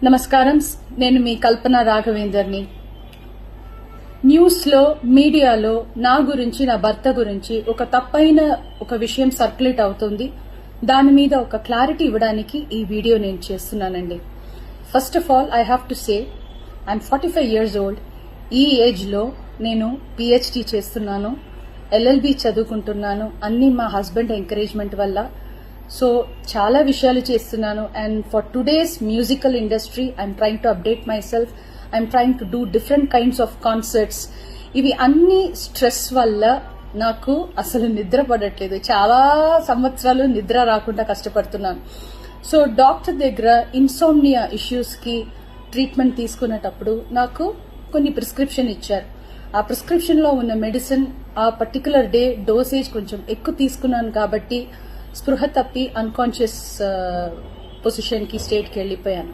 నమస్కారం. నేను మీ కల్పన రాఘవేందర్ని. న్యూస్లో మీడియాలో నా గురించి, నా భర్త గురించి ఒక తప్పైన ఒక విషయం సర్క్యులేట్ అవుతుంది. దాని మీద ఒక క్లారిటీ ఇవ్వడానికి ఈ వీడియో నేను చేస్తున్నానండి. First of all I have to say I'm 45 years old. ఈ ఏజ్లో నేను పిహెచ్డి చేస్తున్నాను, ఎల్ఎల్బి చదువుకుంటున్నాను. అన్ని మా హస్బెండ్ ఎంకరేజ్మెంట్ వల్ల. సో చాలా విషయాలు చేస్తున్నాను. And for today's musical industry I'm trying to update my self. I'm trying to do different kinds of concerts. ఇవి అన్ని స్ట్రెస్ వల్ల నాకు అసలు నిద్ర పడట్లేదు. చాలా సంవత్సరాలు నిద్ర రాకుండా కష్టపడుతున్నాను. సో డాక్టర్ దగ్గర ఇన్సోమ్నియా ఇష్యూస్కి ట్రీట్మెంట్ తీసుకునేటప్పుడు నాకు కొన్ని ప్రిస్క్రిప్షన్ ఇచ్చారు. ఆ ప్రిస్క్రిప్షన్లో ఉన్న మెడిసిన్ ఆ పర్టికులర్ డే డోసేజ్ కొంచెం ఎక్కువ తీసుకున్నాను కాబట్టి స్పృహ తప్పి అన్కాన్షియస్ పొజిషన్కి స్టేట్కి వెళ్ళిపోయాను.